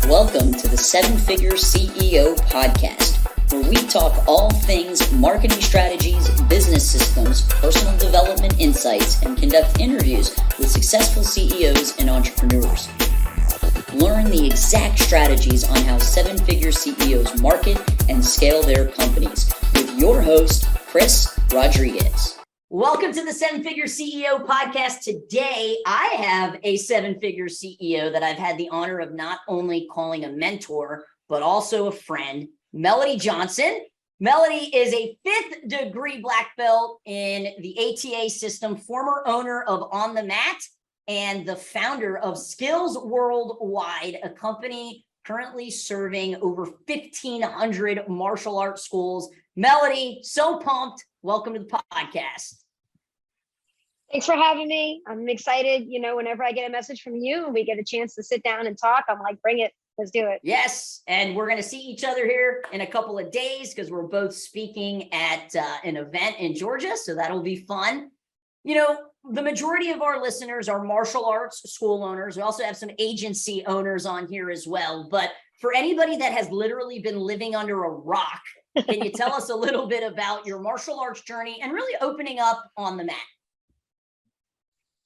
Welcome to the Seven Figure CEO podcast, where we talk all things marketing strategies, business systems, personal development insights, and conduct interviews with successful CEOs and entrepreneurs. Learn the exact strategies on how seven-figure CEOs market and scale their companies with your host, Chris Rodriguez. Welcome to the Seven Figure CEO podcast. Today, I have a seven-figure CEO that I've had the honor of not only calling a mentor, but also a friend, Melody Johnson. Melody is a 5th degree black belt in the ATA system, former owner of On the Mat, and the founder of Skillz Worldwide, a company currently serving over 1,500 martial arts schools. Melody, so pumped. Welcome to the podcast. Thanks for having me. I'm excited. You know, whenever I get a message from you and we get a chance to sit down and talk, I'm like, bring it. Let's do it. Yes. And we're going to see each other here in a couple of days because we're both speaking at an event in Georgia. So that'll be fun. You know, the majority of our listeners are martial arts school owners. We also have some agency owners on here as well. But for anybody that has literally been living under a rock, can you tell us a little bit about your martial arts journey and really opening up On the Mat?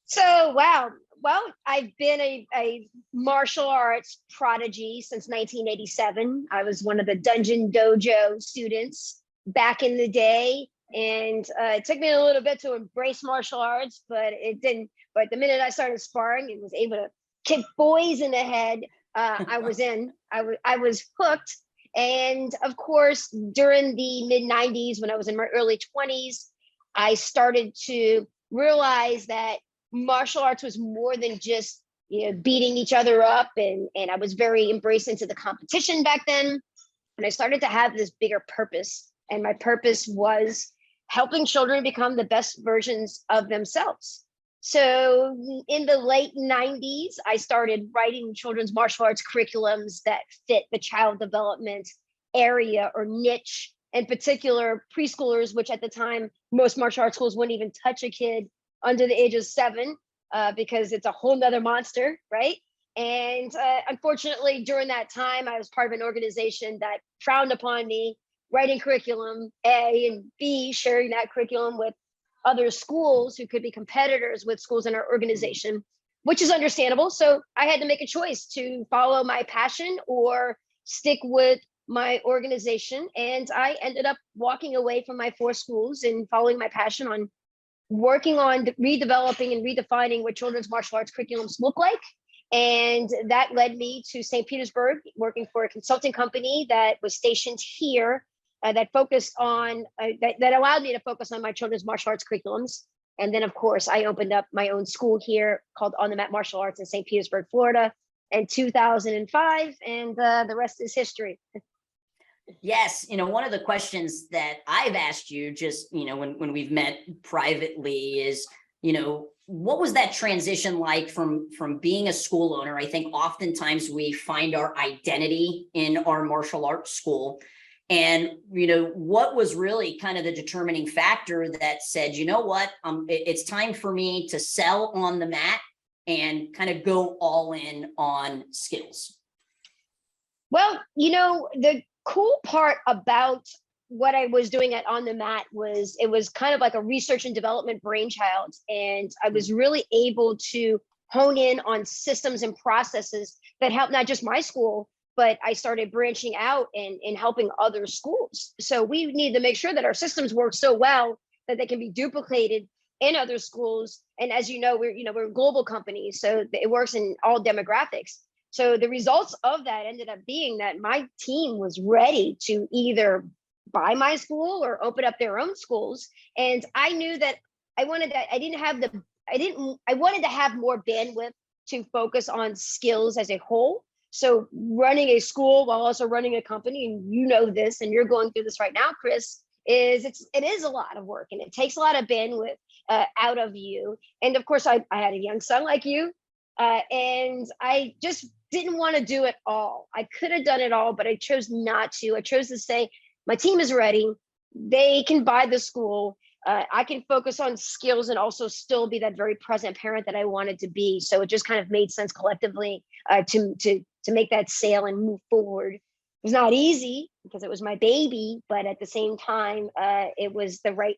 So, wow. Well, I've been a martial arts prodigy since 1987. I was one of the Dungeon Dojo students back in the day. And it took me a little bit to embrace martial arts, but it didn't. But the minute I started sparring and was able to kick boys in the head, I was in. I was hooked. And of course, during the mid 90s, when I was in my early 20s, I started to realize that martial arts was more than just, you know, beating each other up. And I was very embraced into the competition back then. And I started to have this bigger purpose. And my purpose was helping children become the best versions of themselves. So in the late 90s, I started writing children's martial arts curriculums that fit the child development area or niche, in particular preschoolers, which at the time, most martial arts schools wouldn't even touch a kid under the age of 7 because it's a whole nother monster, right? And unfortunately, during that time, I was part of an organization that frowned upon me writing curriculum, A, and B, sharing that curriculum with other schools who could be competitors with schools in our organization, which is understandable. So I had to make a choice to follow my passion or stick with my organization. And I ended up walking away from my 4 schools and following my passion on working on redeveloping and redefining what children's martial arts curriculums look like. And that led me to St. Petersburg, working for a consulting company that was stationed here that focused on, that allowed me to focus on my children's martial arts curriculums. And then, of course, I opened up my own school here called On the Mat Martial Arts in St. Petersburg, Florida in 2005. And the rest is history. Yes. You know, one of the questions that I've asked you just, you know, when we've met privately is, you know, what was that transition like from being a school owner? I think oftentimes we find our identity in our martial arts school. And, you know, what was really kind of the determining factor that said, you know what, it's time for me to sell On the Mat and kind of go all in on Skillz? Well, you know, the cool part about what I was doing at On the Mat was it was kind of like a research and development brainchild. And I was really able to hone in on systems and processes that helped not just my school, but I started branching out and helping other schools. So we need to make sure that our systems work so well that they can be duplicated in other schools. And as you know, we're a global company, so it works in all demographics. So the results of that ended up being that my team was ready to either buy my school or open up their own schools. And I knew that I wanted to have more bandwidth to focus on Skillz as a whole. So running a school while also running a company, and you know this, and you're going through this right now, Chris, it is a lot of work and it takes a lot of bandwidth out of you. And of course, I had a young son like you, and I just didn't want to do it all. I could have done it all, but I chose not to. I chose to say, my team is ready. They can buy the school. I can focus on Skillz and also still be that very present parent that I wanted to be. So it just kind of made sense collectively to to make that sale and move forward. It was not easy because it was my baby, but at the same time, it was the right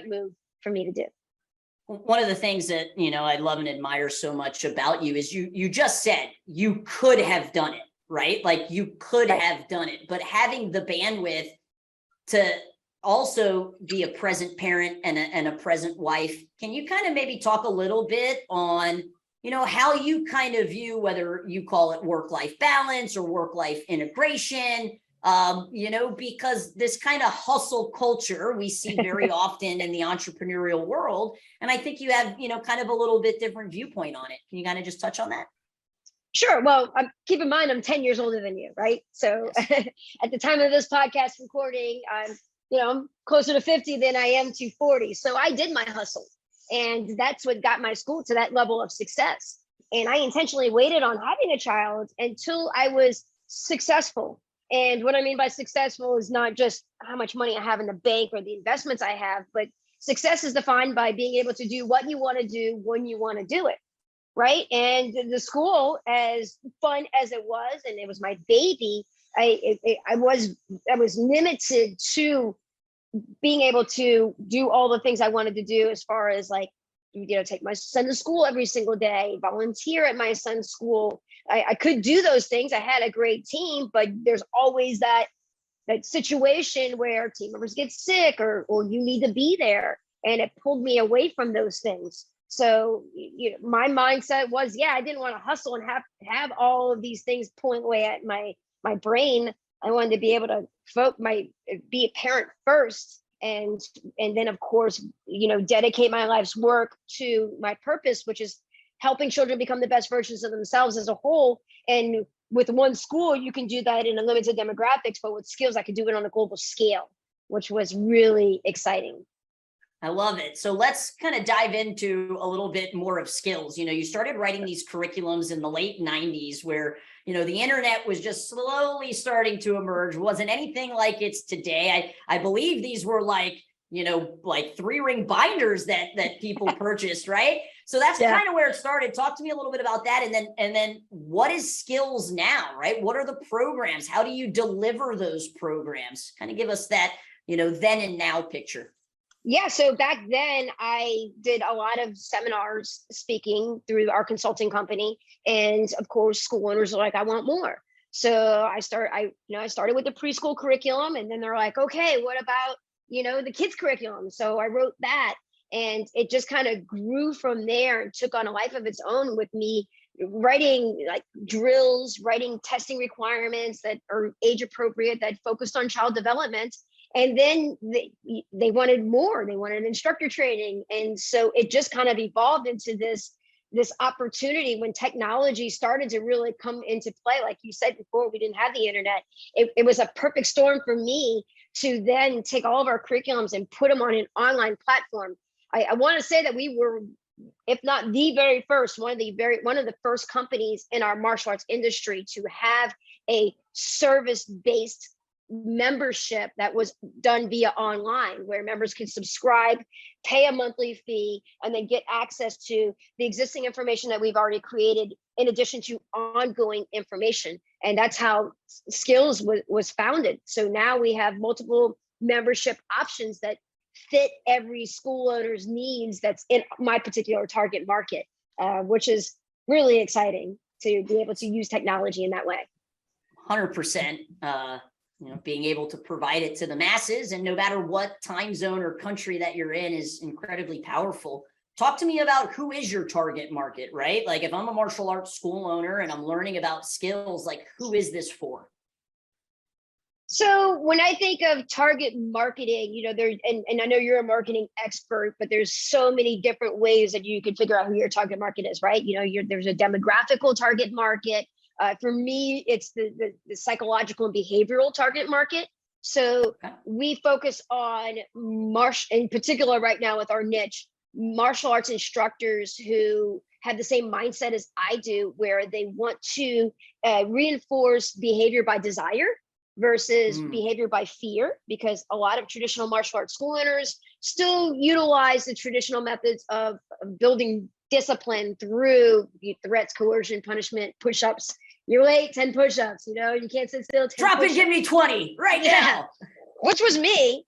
move for me to do. One of the things that, I love and admire so much about you is you just said you could have done it, right? Like you could have done it, but having the bandwidth to also be a present parent and a present wife. Can you kind of maybe talk a little bit on, how you kind of view, whether you call it work-life balance or work-life integration, because this kind of hustle culture we see very often in the entrepreneurial world. And I think you have, kind of a little bit different viewpoint on it. Can you kind of just touch on that? Sure. Well, keep in mind, I'm 10 years older than you, right? So yes. At the time of this podcast recording, I'm closer to 50 than I am to 40. So I did my hustle, and that's what got my school to that level of success. And I intentionally waited on having a child until I was successful. And what I mean by successful is not just how much money I have in the bank or the investments I have, but success is defined by being able to do what you want to do when you want to do it. Right. And the school, as fun as it was, and it was my baby, I was limited to being able to do all the things I wanted to do, as far as like, take my son to school every single day, volunteer at my son's school. I could do those things. I had a great team, but there's always that situation where team members get sick or you need to be there. And it pulled me away from those things. So my mindset was, I didn't want to hustle and have all of these things pulling away at my brain. I wanted to be able to be a parent first, and then of course, dedicate my life's work to my purpose, which is helping children become the best versions of themselves as a whole. And with one school, you can do that in a limited demographics, but with Skillz, I could do it on a global scale, which was really exciting. I love it. So let's kind of dive into a little bit more of Skillz. You started writing these curriculums in the late 90s where, the internet was just slowly starting to emerge. Wasn't anything like it's today. I believe these were like 3-ring binders that people purchased, right? So that's kind of where it started. Talk to me a little bit about that. And then what is Skillz now, right? What are the programs? How do you deliver those programs? Kind of give us that, then and now picture. Yeah, so back then I did a lot of seminars speaking through our consulting company, and of course school owners are like, I want more. So I started with the preschool curriculum, and then they're like, okay, what about the kids curriculum? So I wrote that, and it just kind of grew from there and took on a life of its own, with me writing like drills, writing testing requirements that are age appropriate, that focused on child development. And then they wanted more. They wanted instructor training. And so it just kind of evolved into this opportunity when technology started to really come into play. Like you said before, we didn't have the internet. It was a perfect storm for me to then take all of our curriculums and put them on an online platform. I want to say that we were, if not the very first, one of the first companies in our martial arts industry to have a service-based membership that was done via online, where members can subscribe, pay a monthly fee, and then get access to the existing information that we've already created, in addition to ongoing information. And that's how Skillz was founded. So now we have multiple membership options that fit every school owner's needs that's in my particular target market, which is really exciting to be able to use technology in that way. 100%. Being able to provide it to the masses, and no matter what time zone or country that you're in, is incredibly powerful. Talk to me about who is your target market, right? Like if I'm a martial arts school owner and I'm learning about Skillz, like who is this for? So when I think of target marketing, and I know you're a marketing expert, but there's so many different ways that you can figure out who your target market is, right? There's a demographical target market. For me, it's the psychological and behavioral target market. So we focus on in particular right now with our niche, martial arts instructors who have the same mindset as I do, where they want to reinforce behavior by desire versus behavior by fear, because a lot of traditional martial arts school owners still utilize the traditional methods of building discipline through threats, coercion, punishment, push-ups, you're late, 10 push-ups, you can't sit still. 10 Drop and push-ups. give me 20 right now. Which was me,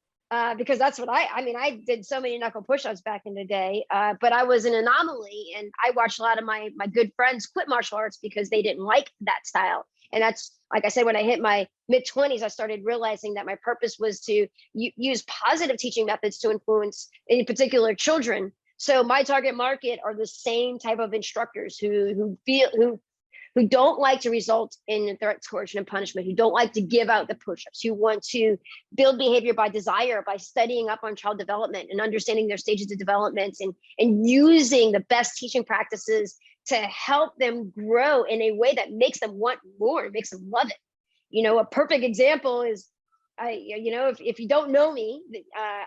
because that's what I did so many knuckle push-ups back in the day, but I was an anomaly, and I watched a lot of my good friends quit martial arts because they didn't like that style. And that's, like I said, when I hit my mid-20s, I started realizing that my purpose was to use positive teaching methods to influence, in particular, children. So my target market are the same type of instructors who don't like to result in threats, coercion, and punishment, who don't like to give out the push-ups, who want to build behavior by desire, by studying up on child development and understanding their stages of development, and using the best teaching practices to help them grow in a way that makes them want more, makes them love it. A perfect example is, if you don't know me,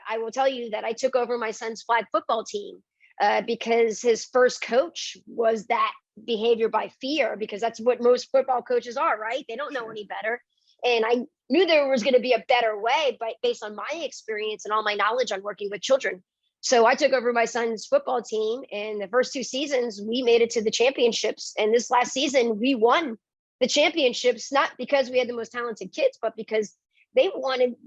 I will tell you that I took over my son's flag football team because his first coach was that behavior by fear, because that's what most football coaches are, right? They don't know any better. And I knew there was going to be a better way, but based on my experience and all my knowledge on working with children. So I took over my son's football team, and the first 2 seasons we made it to the championships. And this last season we won the championships, not because we had the most talented kids, but because they wanted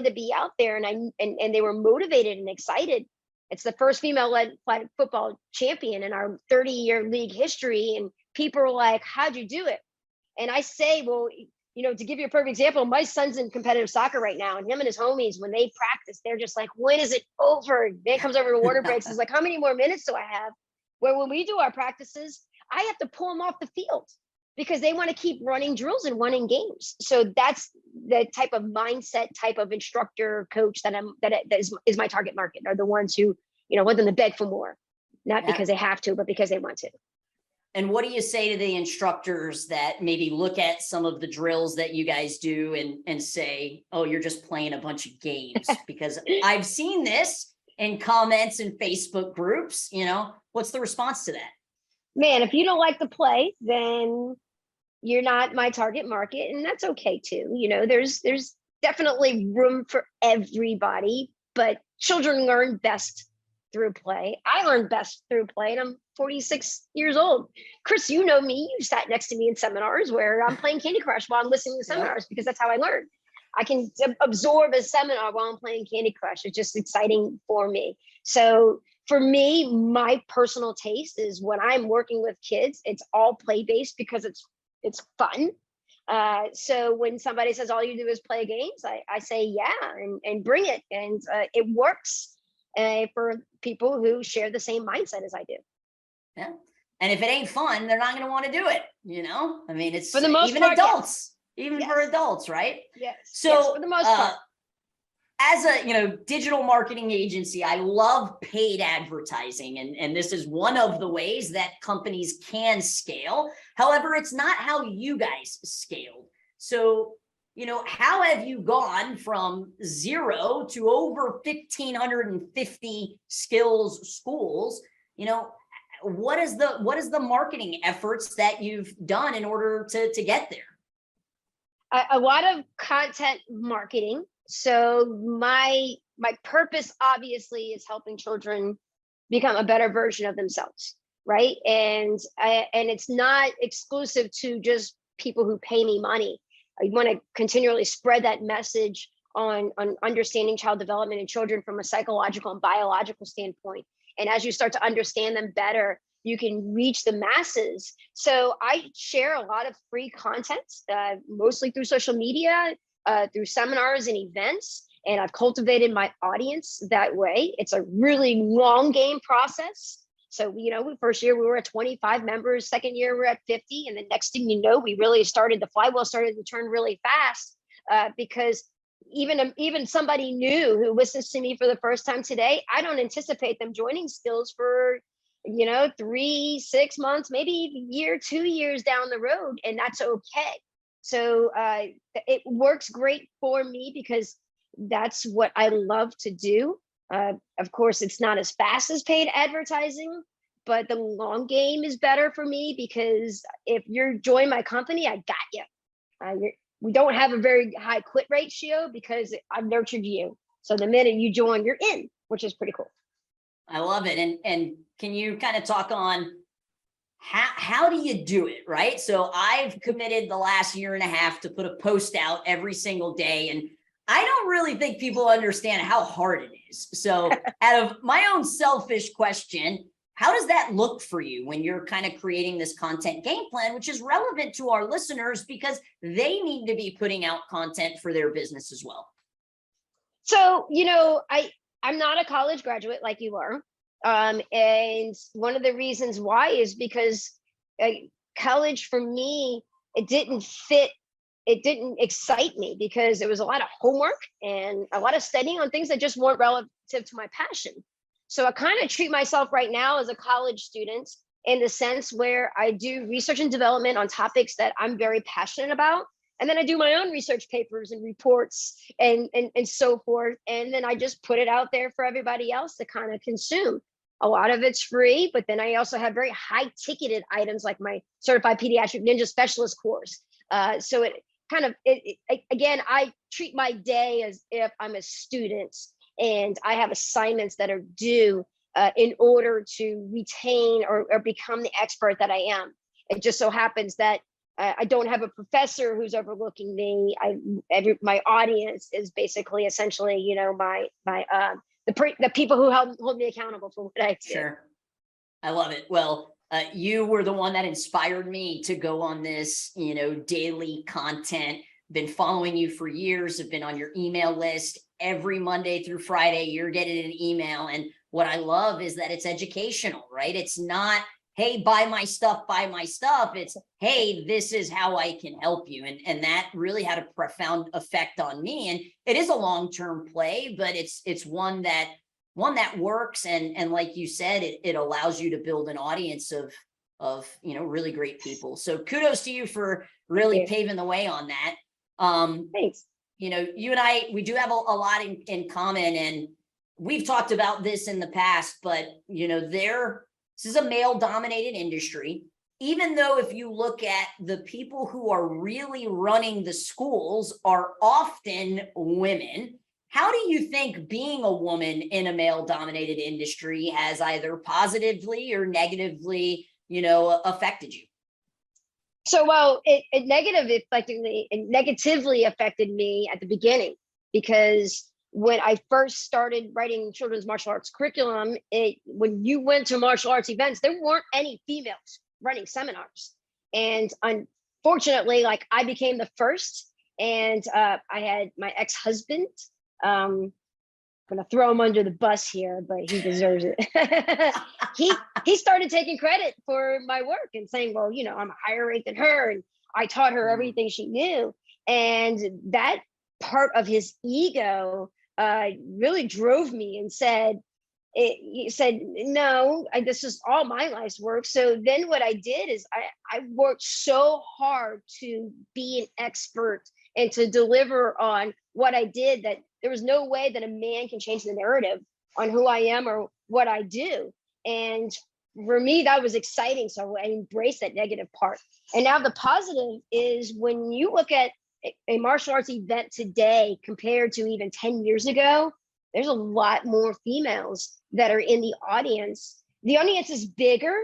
to be out there, and they were motivated and excited. It's the first female-led flag football champion in our 30-year league history. And people are like, how'd you do it? And I say, well, to give you a perfect example, my son's in competitive soccer right now, and him and his homies, when they practice, they're just like, when is it over? Man comes over to water breaks. He's like, how many more minutes do I have? Where when we do our practices, I have to pull them off the field because they want to keep running drills and winning games. So that's the type of mindset, type of instructor, coach that is my target market, are the ones who, want them to beg for more, not because they have to, but because they want to. And what do you say to the instructors that maybe look at some of the drills that you guys do and say, oh, you're just playing a bunch of games? Because I've seen this in comments in Facebook groups, what's the response to that? Man, if you don't like the play, then you're not my target market, and that's okay too. There's definitely room for everybody, but children learn best through play. I learned best through play, and I'm 46 years old. Chris, you know me. You sat next to me in seminars where I'm playing Candy Crush while I'm listening to seminars, because that's how I learn. I can absorb a seminar while I'm playing Candy Crush. It's just exciting for me. So for me, my personal taste is when I'm working with kids, it's all play-based because it's fun. So when somebody says all you do is play games, I say, yeah, and bring it. And it works for people who share the same mindset as I do. Yeah. And if it ain't fun, they're not going to want to do it. It's for the most even part, adults, yes. even for adults, right? Yes. So yes, for the most part. As a digital marketing agency, I love paid advertising, and this is one of the ways that companies can scale. However, it's not how you guys scaled. So, how have you gone from 0 to over 1,550 Skillz schools? What is the marketing efforts that you've done in order to get there? A lot of content marketing. So my purpose obviously is helping children become a better version of themselves, right? And it's not exclusive to just people who pay me money. I want to continually spread that message on understanding child development in children from a psychological and biological standpoint. And as you start to understand them better, you can reach the masses. So I share a lot of free content, mostly through social media, through seminars and events, and I've cultivated my audience that way. It's a really long game process. So, first year we were at 25 members, second year we're at 50, and the next thing you know, the flywheel started to turn really fast, because even somebody new who listens to me for the first time today, I don't anticipate them joining Skillz for 3, 6 months, maybe a year, 2 years down the road, and that's okay. So it works great for me because that's what I love to do. Of course, it's not as fast as paid advertising, but the long game is better for me, because if you're joining my company, I got you. We don't have a very high quit ratio because I've nurtured you. So the minute you join, you're in, which is pretty cool. I love it. And can you kind of talk on how do you do it, right? So I've committed the last year and a half to put a post out every single day, and I don't really think people understand how hard it is. So out of my own selfish question, how does that look for you when you're kind of creating this content game plan, which is relevant to our listeners because they need to be putting out content for their business as well? So, I'm not a college graduate like you are. And one of the reasons why is because college for me, it didn't excite me because it was a lot of homework and a lot of studying on things that just weren't relative to my passion. So I kind of treat myself right now as a college student in the sense where I do research and development on topics that I'm very passionate about. And then I do my own research papers and reports and so forth. And then I just put it out there for everybody else to kind of consume. A lot of it's free, but then I also have very high ticketed items like my certified pediatric ninja specialist course. So it kind of, again, I treat my day as if I'm a student and I have assignments that are due in order to retain or become the expert that I am. It just so happens that I don't have a professor who's overlooking me. My audience is basically essentially, the people who hold me accountable for what I do. Sure. I love it. Well, you were the one that inspired me to go on this, daily content. Been following you for years. Have been on your email list every Monday through Friday. You're getting an email. And what I love is that it's educational, right? It's not, hey, buy my stuff, buy my stuff. It's, hey, this is how I can help you. And that really had a profound effect on me. And it is a long-term play, but it's one that works. And like you said, it allows you to build an audience of really great people. So kudos to you for really paving the way on that. Thanks. You and I, we do have a lot in common, and we've talked about this in the past, but this is a male dominated industry. Even though if you look at the people who are really running the schools are often women, how do you think being a woman in a male dominated industry has either positively or negatively, affected you? So, well, it negatively affected me at the beginning, because when I first started writing children's martial arts curriculum, when you went to martial arts events, there weren't any females running seminars. And unfortunately, I became the first, and I had my ex-husband, I'm gonna throw him under the bus here, but he deserves it. He started taking credit for my work and saying, well, I'm a higher rate than her, and I taught her everything she knew. And that part of his ego really drove me and said, no, this is all my life's work. So then what I did is I worked so hard to be an expert and to deliver on what I did, that there was no way that a man can change the narrative on who I am or what I do. And for me, that was exciting. So I embraced that negative part. And now the positive is when you look at a martial arts event today compared to even 10 years ago, there's a lot more females that are in the audience. The audience is bigger,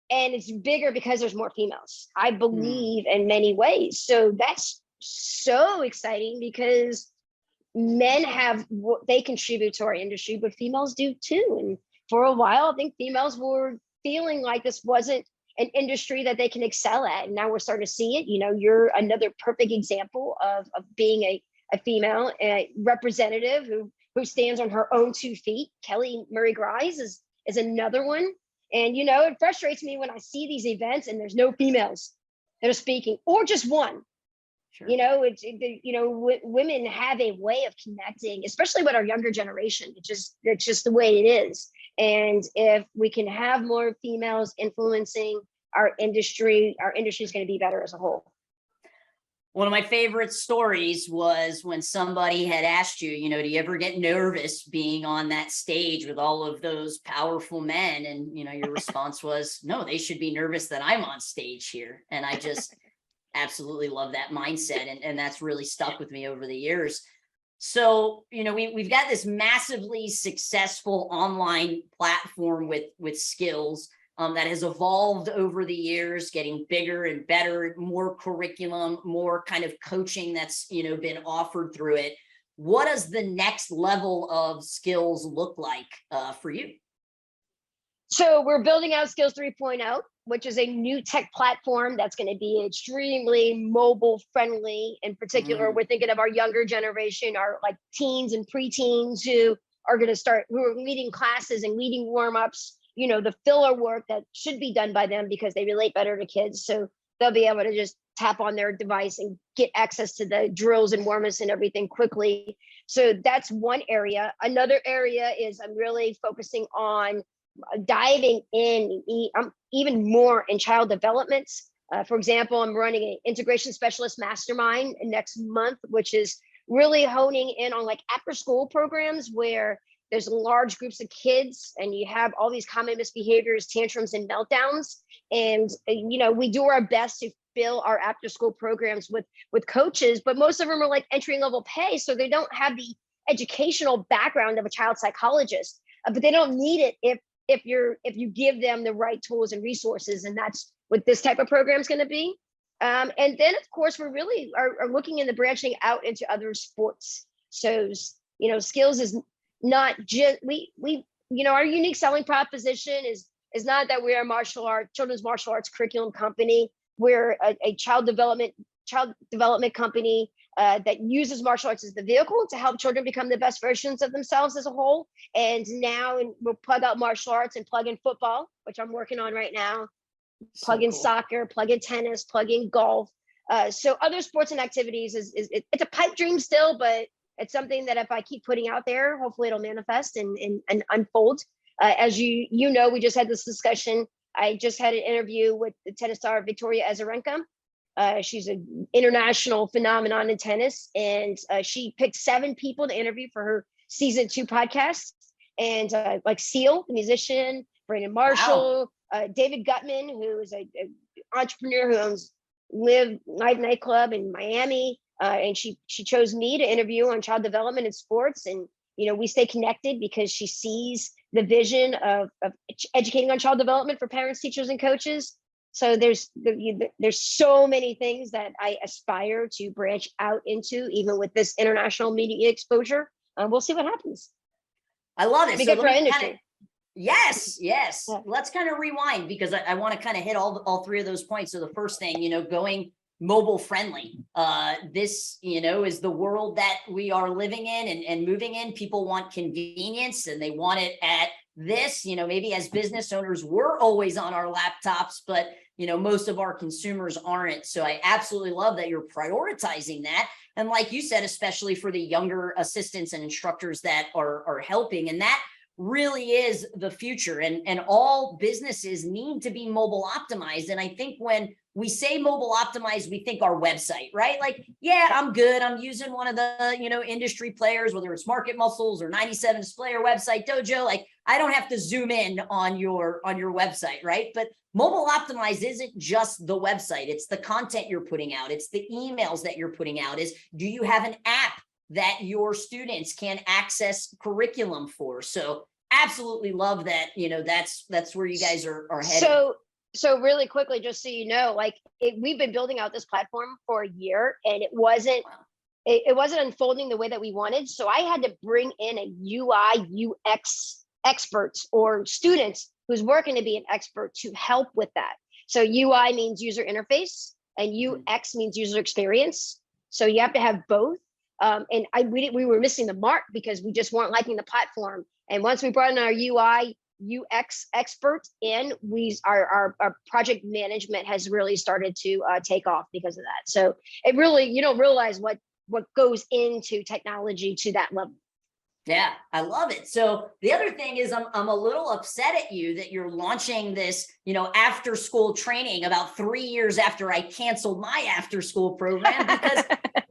and it's bigger because there's more females, I believe, in many ways. So that's so exciting because men have what they contribute to our industry, but females do too. And for a while, I think females were feeling like this wasn't an industry that they can excel at. And now we're starting to see it. You're another perfect example of being a female representative who stands on her own 2 feet. Kelly Murray Grice is another one. And, it frustrates me when I see these events and there's no females that are speaking, or just one. Sure. Women have a way of connecting, especially with our younger generation. It's just the way it is. And if we can have more females influencing our industry is going to be better as a whole. One of my favorite stories was when somebody had asked you, do you ever get nervous being on that stage with all of those powerful men? And, your response was, no, they should be nervous that I'm on stage here. And I just absolutely love that mindset. And that's really stuck with me over the years. So, we've got this massively successful online platform with Skillz. that has evolved over the years, getting bigger and better, more curriculum, more kind of coaching that's, been offered through it. What does the next level of Skillz look like for you? So we're building out Skillz 3.0, which is a new tech platform that's going to be extremely mobile friendly. In particular, we're thinking of our younger generation, our like teens and preteens who are leading classes and leading warm-ups, the filler work that should be done by them because they relate better to kids. So they'll be able to just tap on their device and get access to the drills and warm-ups and everything quickly. So that's one area. Another area is I'm really focusing on diving in even more in child development. For example, I'm running an integration specialist mastermind next month, which is really honing in on like after school programs where there's large groups of kids and you have all these common misbehaviors, tantrums, and meltdowns. And, we do our best to fill our after school programs with coaches, but most of them are like entry level pay. So they don't have the educational background of a child psychologist, but they don't need it if you give them the right tools and resources. And that's what this type of program is going to be. And then of course, we're really are looking into branching out into other sports. So, Skillz is not just, our unique selling proposition is not that we're a children's martial arts curriculum company. We're a child development company that uses martial arts as the vehicle to help children become the best versions of themselves as a whole. And now we'll plug out martial arts and plug in football, which I'm working on right now. Plug in soccer, plug in tennis, plug in golf. So other sports and activities it's a pipe dream still, but it's something that if I keep putting out there, hopefully it'll manifest and unfold. As we just had this discussion. I just had an interview with the tennis star Victoria Azarenka. She's an international phenomenon in tennis, and she picked 7 people to interview for her season 2 podcast. And like Seal, the musician, Brandon Marshall, David Gutman, who is an entrepreneur who owns Live nightclub in Miami. And she chose me to interview on child development and sports. And, we stay connected because she sees the vision of educating on child development for parents, teachers, and coaches. So there's so many things that I aspire to branch out into, even with this international media exposure. We'll see what happens. I love it. Be good for our industry. Yes. Yeah. Let's kind of rewind because I want to kind of hit all 3 of those points. So the first thing, going mobile friendly. This, is the world that we are living in and moving in. People want convenience and they want it at this, maybe as business owners, we're always on our laptops, but, most of our consumers aren't. So I absolutely love that you're prioritizing that. And like you said, especially for the younger assistants and instructors that are helping, and that really is the future. And all businesses need to be mobile optimized. And I think when we say mobile optimized, we think our website, right? Like, yeah, I'm good. I'm using one of the, industry players, whether it's Market Muscles or 97 Display or Website Dojo. Like, I don't have to zoom in on your website, right? But mobile optimized isn't just the website. It's the content you're putting out. It's the emails that you're putting out. Do you have an app that your students can access curriculum for? So absolutely love that, that's where you guys are headed. So really quickly, just so you know, we've been building out this platform for a year and it wasn't unfolding the way that we wanted. So I had to bring in a UI UX expert or students who's working to be an expert to help with that. So UI means user interface and UX means user experience. So you have to have both. And we were missing the mark because we just weren't liking the platform. And once we brought in our UI UX expert in, our project management has really started to take off because of that. So it really, you don't realize what goes into technology to that level. Yeah, I love it. So the other thing is I'm a little upset at you that you're launching this, after school training about 3 years after I canceled my after school program, because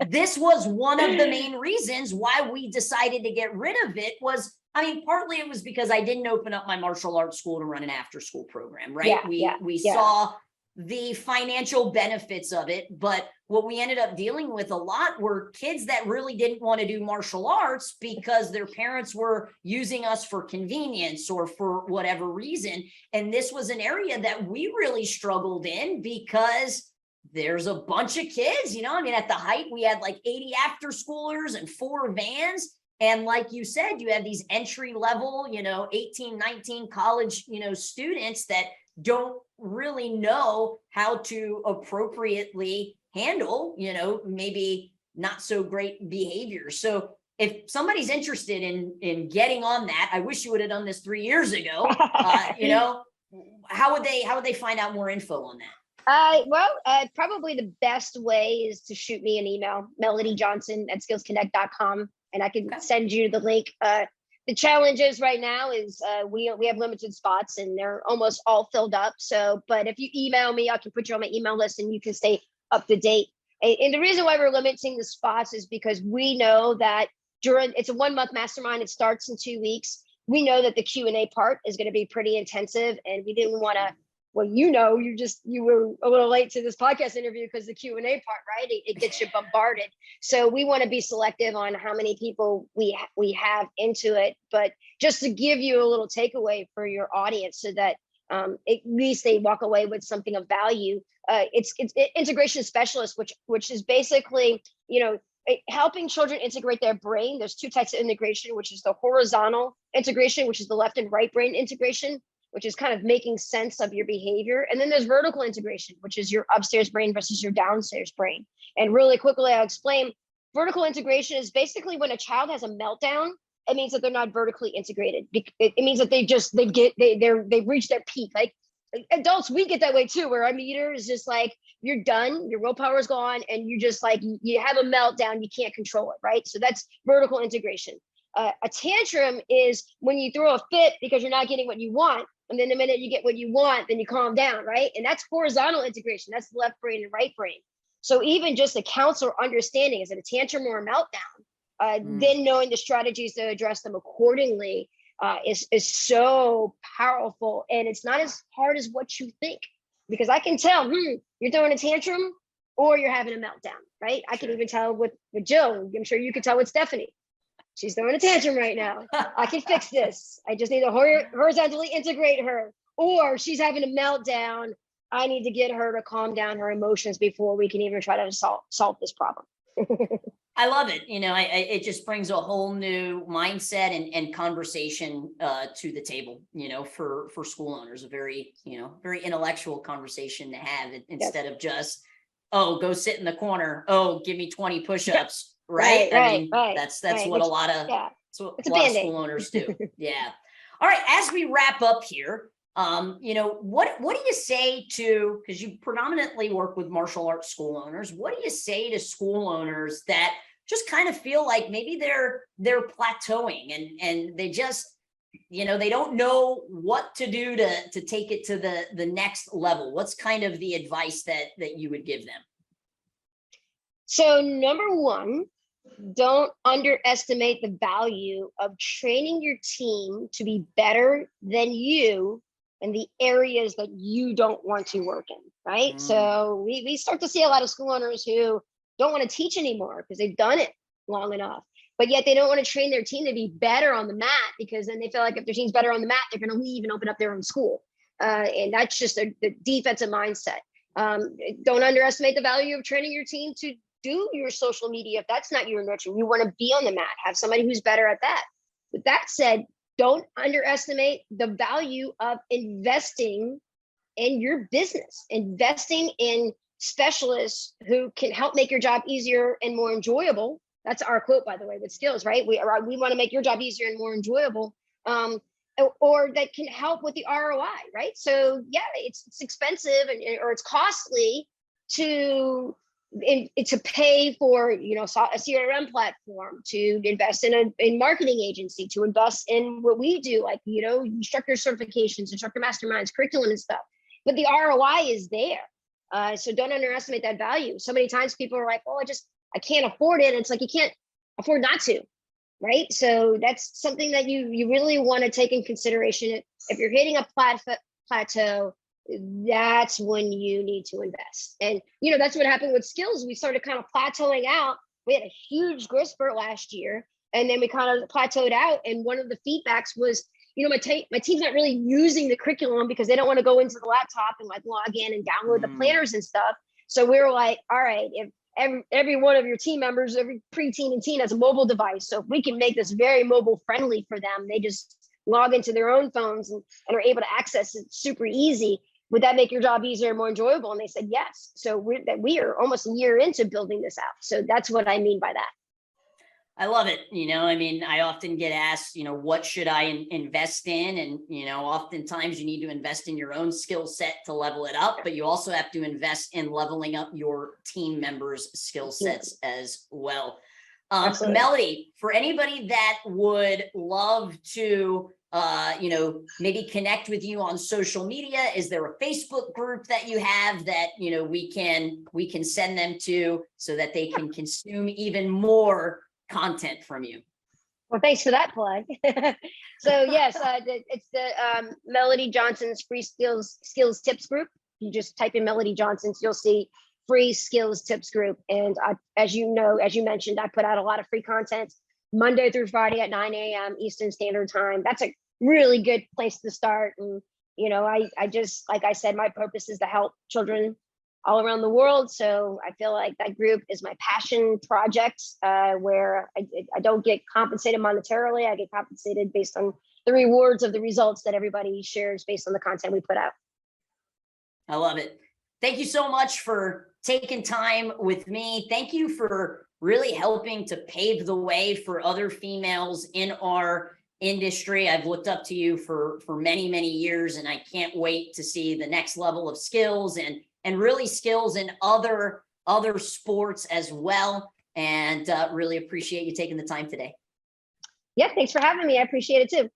this was one of the main reasons why we decided to get rid of it partly it was because I didn't open up my martial arts school to run an after school program, right? We saw the financial benefits of it, but what we ended up dealing with a lot were kids that really didn't want to do martial arts because their parents were using us for convenience or for whatever reason. And this was an area that we really struggled in because there's a bunch of kids, I mean, at the height, we had like 80 after schoolers and 4 vans. And like you said, you have these entry level, 18, 19 college, students that don't really know how to appropriately handle, maybe not so great behavior. So if somebody's interested in getting on that, I wish you would have done this 3 years ago. How would they find out more info on that? Probably the best way is to shoot me an email, melodyjohnson@skillzconnect.com, and I can send you the link. The challenge is right now is we have limited spots and they're almost all filled up. So, but if you email me, I can put you on my email list and you can stay up to date. And the reason why we're limiting the spots is because we know that it's a 1-month mastermind. It starts in 2 weeks. We know that the Q&A part is going to be pretty intensive, and we didn't want to. Well, you were a little late to this podcast interview because the Q&A part, right? It gets you bombarded. So we want to be selective on how many people we have into it. But just to give you a little takeaway for your audience so that at least they walk away with something of value. It's integration specialist, which is basically, helping children integrate their brain. There's 2 types of integration, which is the horizontal integration, which is the left and right brain integration, which is kind of making sense of your behavior. And then there's vertical integration, which is your upstairs brain versus your downstairs brain. And really quickly, I'll explain. Vertical integration is basically when a child has a meltdown, it means that they're not vertically integrated. It means that they've reached their peak. Like adults, we get that way too, where our meter is just like, you're done, your willpower is gone, and you just like, you have a meltdown, you can't control it, right? So that's vertical integration. A tantrum is when you throw a fit because you're not getting what you want. And then the minute you get what you want, then you calm down, right? And that's horizontal integration. That's the left brain and right brain. So even just a counselor understanding, is it a tantrum or a meltdown? Then knowing the strategies to address them accordingly is so powerful. And it's not as hard as what you think, because I can tell, you're throwing a tantrum or you're having a meltdown, right? I can even tell with Jill. I'm sure you could tell with Stephanie. She's throwing a tantrum right now. I can fix this. I just need to horizontally integrate her. Or she's having a meltdown. I need to get her to calm down her emotions before we can even try to solve this problem. I love it. It just brings a whole new mindset and conversation to the table, for school owners, a very, very intellectual converstion to have instead of just, go sit in the corner. Give me 20 push-ups. Right. That's what a lot of school owners do. Yeah. All right. As we wrap up here, what do you say to, because you predominantly work with martial arts school owners, what do you say to school owners that just kind of feel like maybe they're plateauing and they just, they don't know what to do to take it to the next level? What's kind of the advice that you would give them? So number one, don't underestimate the value of training your team to be better than you in the areas that you don't want to work in, right? So we start to see a lot of school owners who don't want to teach anymore because they've done it long enough, but yet they don't want to train their team to be better on the mat, because then they feel like if their team's better on the mat, they're going to leave and open up their own school. And that's just the defensive mindset. Don't underestimate the value of training your team to do your social media. If that's not your nurture, you want to be on the mat, have somebody who's better at that. With that said, don't underestimate the value of investing in your business, investing in specialists who can help make your job easier and more enjoyable. That's our quote, by the way, with Skillz, right? We want to make your job easier and more enjoyable, or that can help with the ROI, right? So yeah, it's expensive or it's costly to pay for, a CRM platform, to invest in a marketing agency, to invest in what we do, like, instructor certifications, instructor masterminds, curriculum and stuff. But the ROI is there. So don't underestimate that value. So many times people are like, I can't afford it. And it's like, you can't afford not to, right? So that's something that you really want to take in consideration. If you're hitting a plateau, that's when you need to invest. And, you know, that's what happened with Skillz. We started kind of plateauing out. We had a huge growth spurt last year, and then we kind of plateaued out. And one of the feedbacks was, you know, my team's not really using the curriculum because they don't want to go into the laptop and like log in and download the planners and stuff. So we were like, all right, if every one of your team members, every pre-teen and teen has a mobile device. So if we can make this very mobile friendly for them, they just log into their own phones and are able to access it super easy. Would that make your job easier and more enjoyable? And they said, yes. So we are almost a year into building this out. So that's what I mean by that. I love it. You know, I mean, I often get asked, you know, what should I invest in? And, you know, oftentimes you need to invest in your own skill set to level it up, but you also have to invest in leveling up your team members' skill sets as well. Melody, for anybody that would love to, you know, maybe connect with you on social media, is there a Facebook group that you have that, you know, we can send them to so that they can consume even more content from you? Well, thanks for that plug. So yes, it's the Melody Johnson's free skills tips group. You just type in Melody Johnson's, you'll see free skills tips group. And as you know, as you mentioned, I put out a lot of free content Monday through Friday at 9 a.m. Eastern Standard Time. That's a really good place to start. And, you know, I just, like I said, my purpose is to help children all around the world. So I feel like that group is my passion project, where I don't get compensated monetarily. I get compensated based on the rewards of the results that everybody shares based on the content we put out. I love it. Thank you so much for taking time with me. Thank you for really helping to pave the way for other females in our industry. I've looked up to you for many, many years, and I can't wait to see the next level of skills and really skills in other sports as well. And really appreciate you taking the time today. Yeah, thanks for having me. I appreciate it too.